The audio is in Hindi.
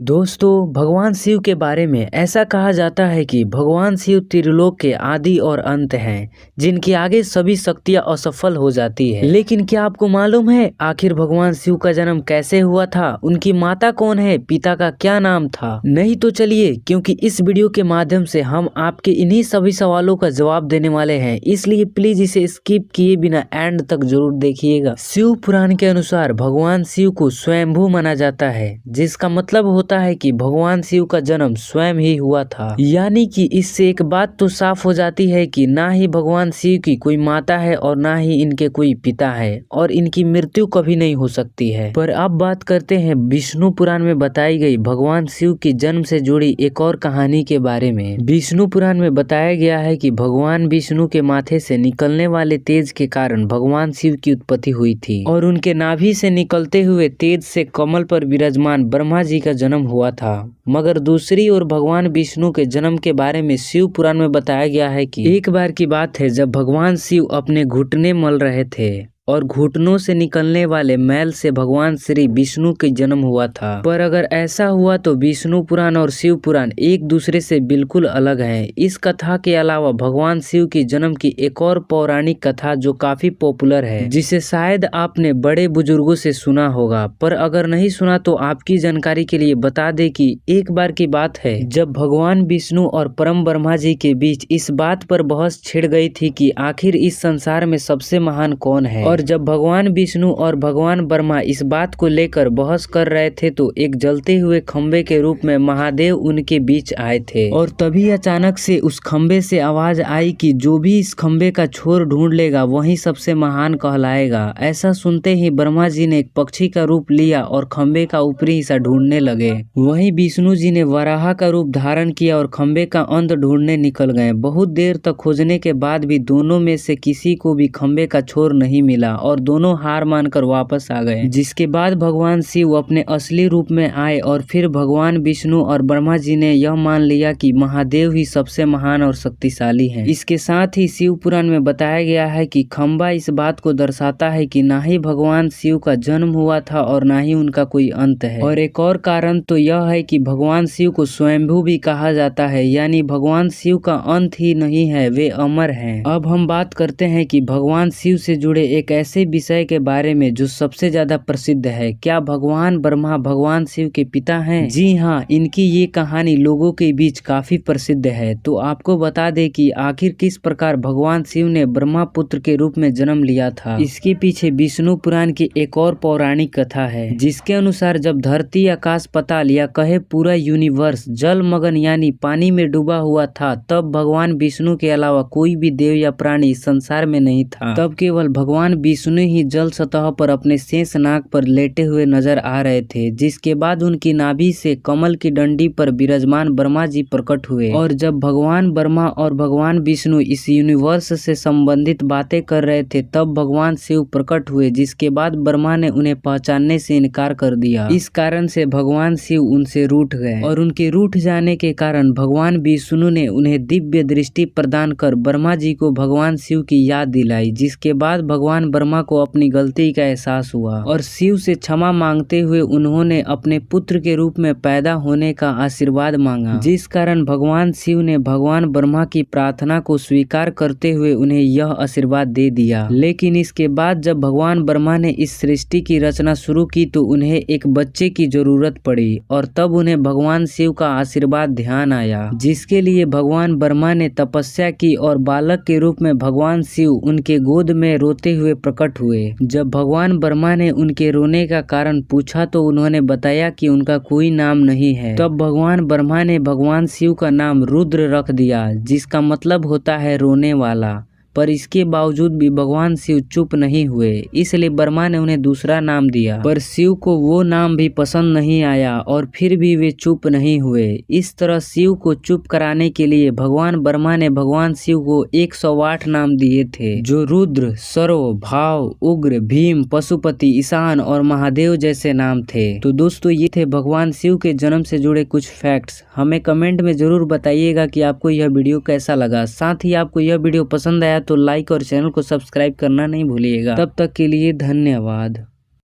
दोस्तों, भगवान शिव के बारे में ऐसा कहा जाता है कि भगवान शिव त्रिलोक के आदि और अंत हैं, जिनके आगे सभी शक्तियां असफल हो जाती है। लेकिन क्या आपको मालूम है आखिर भगवान शिव का जन्म कैसे हुआ था? उनकी माता कौन है? पिता का क्या नाम था? नहीं तो चलिए, क्योंकि इस वीडियो के माध्यम से हम आपके इन्हीं सभी सवालों का जवाब देने वाले हैं, इसलिए प्लीज इसे स्किप किए बिना एंड तक जरूर देखिएगा। शिव पुराण के अनुसार भगवान शिव को स्वयंभू माना जाता है, जिसका मतलब होता है कि भगवान शिव का जन्म स्वयं ही हुआ था। यानी कि इससे एक बात तो साफ हो जाती है कि ना ही भगवान शिव की कोई माता है और ना ही इनके कोई पिता है, और इनकी मृत्यु कभी नहीं हो सकती है। पर अब बात करते हैं विष्णु पुराण में बताई गई भगवान शिव की जन्म से जुड़ी एक और कहानी के बारे में। विष्णु पुराण में बताया गया है कि भगवान विष्णु के माथे से निकलने वाले तेज के कारण भगवान शिव की उत्पत्ति हुई थी, और उनके नाभि से निकलते हुए तेज से कमल पर विराजमान ब्रह्मा जी का जन्म हुआ था। मगर दूसरी ओर भगवान विष्णु के जन्म के बारे में शिव पुराण में बताया गया है कि एक बार की बात है जब भगवान शिव अपने घुटने मल रहे थे और घुटनों से निकलने वाले मैल से भगवान श्री विष्णु के जन्म हुआ था। पर अगर ऐसा हुआ तो विष्णु पुराण और शिव पुराण एक दूसरे से बिल्कुल अलग हैं। इस कथा के अलावा भगवान शिव की जन्म की एक और पौराणिक कथा जो काफी पॉपुलर है, जिसे शायद आपने बड़े बुजुर्गों से सुना होगा, पर अगर नहीं सुना तो आपकी जानकारी के लिए बता दे कि एक बार की बात है जब भगवान विष्णु और परम ब्रह्मा जी के बीच इस बात पर बहस छिड़ गई थी कि आखिर इस संसार में सबसे महान कौन है। और जब भगवान विष्णु और भगवान ब्रह्मा इस बात को लेकर बहस कर रहे थे तो एक जलते हुए खंबे के रूप में महादेव उनके बीच आए थे, और तभी अचानक से उस खंबे से आवाज आई कि जो भी इस खंबे का छोर ढूंढ लेगा वही सबसे महान कहलाएगा। ऐसा सुनते ही ब्रह्मा जी ने एक पक्षी का रूप लिया और खंबे का ऊपरी हिस्सा ढूंढने लगे। वहीं विष्णु जी ने वराह का रूप धारण किया और खंबे का अंत ढूंढने निकल गए। बहुत देर तक खोजने के बाद भी दोनों में से किसी को भी खंबे का छोर नहीं मिला और दोनों हार मानकर वापस आ गए। जिसके बाद भगवान शिव अपने असली रूप में आए और फिर भगवान विष्णु और ब्रह्मा जी ने यह मान लिया कि महादेव ही सबसे महान और शक्तिशाली हैं। इसके साथ ही शिव पुराण में बताया गया है कि खंबा इस बात को दर्शाता है कि ना ही भगवान शिव का जन्म हुआ था और ना ही उनका कोई अंत है। और एक और कारण तो यह है कि भगवान शिव को स्वयंभू भी कहा जाता है, यानी भगवान शिव का अंत ही नहीं है, वे अमर हैं। अब हम बात करते हैं कि भगवान शिव से जुड़े एक ऐसे विषय के बारे में जो सबसे ज्यादा प्रसिद्ध है। क्या भगवान ब्रह्मा भगवान शिव के पिता हैं? जी हाँ, इनकी ये कहानी लोगों के बीच काफी प्रसिद्ध है। तो आपको बता दें कि आखिर किस प्रकार भगवान शिव ने ब्रह्मा पुत्र के रूप में जन्म लिया था। इसके पीछे विष्णु पुराण की एक और पौराणिक कथा है, जिसके अनुसार जब धरती, आकाश, पाताल या कहे पूरा यूनिवर्स जलमग्न यानी पानी में डूबा हुआ था, तब भगवान विष्णु के अलावा कोई भी देव या प्राणी इस संसार में नहीं था। तब केवल भगवान विष्णु ही जल सतह पर अपने शेष नाग पर लेटे हुए नजर आ रहे थे। जिसके बाद उनकी नाभि से कमल की डंडी पर विराजमान ब्रह्मा जी प्रकट हुए, और जब भगवान ब्रह्मा और भगवान विष्णु इस यूनिवर्स से संबंधित बातें कर रहे थे तब भगवान शिव प्रकट हुए, जिसके बाद ब्रह्मा ने उन्हें पहचानने से इनकार कर दिया। इस कारण से भगवान शिव उनसे रूठ गए, और उनके रूठ जाने के कारण भगवान विष्णु ने उन्हें दिव्य दृष्टि प्रदान कर ब्रह्मा जी को भगवान शिव की याद दिलाई। जिसके बाद भगवान ब्रह्मा को अपनी गलती का एहसास हुआ और शिव से क्षमा मांगते हुए उन्होंने अपने पुत्र के रूप में पैदा होने का आशीर्वाद मांगा, जिस कारण भगवान शिव ने भगवान ब्रह्मा की प्रार्थना को स्वीकार करते हुए उन्हें यह आशीर्वाद दे दिया। लेकिन इसके बाद जब भगवान ब्रह्मा ने इस सृष्टि की रचना शुरू की तो उन्हें एक बच्चे की जरूरत पड़ी, और तब उन्हें भगवान शिव का आशीर्वाद ध्यान आया, जिसके लिए भगवान ब्रह्मा ने तपस्या की और बालक के रूप में भगवान शिव उनके गोद में रोते हुए प्रकट हुए। जब भगवान ब्रह्मा ने उनके रोने का कारण पूछा तो उन्होंने बताया कि उनका कोई नाम नहीं है। तब भगवान ब्रह्मा ने भगवान शिव का नाम रुद्र रख दिया, जिसका मतलब होता है रोने वाला। पर इसके बावजूद भी भगवान शिव चुप नहीं हुए, इसलिए ब्रह्मा ने उन्हें दूसरा नाम दिया। पर शिव को वो नाम भी पसंद नहीं आया और फिर भी वे चुप नहीं हुए। इस तरह शिव को चुप कराने के लिए भगवान ब्रह्मा ने भगवान शिव को 108 नाम दिए थे, जो रुद्र, सर्व, भाव, उग्र, भीम, पशुपति, ईशान और महादेव जैसे नाम थे। तो दोस्तों, ये थे भगवान शिव के जन्म से जुड़े कुछ फैक्ट्स। हमें कमेंट में जरूर बताइएगा कि आपको यह वीडियो कैसा लगा। साथ ही आपको यह वीडियो पसंद आया तो लाइक और चैनल को सब्सक्राइब करना नहीं भूलिएगा। तब तक के लिए धन्यवाद।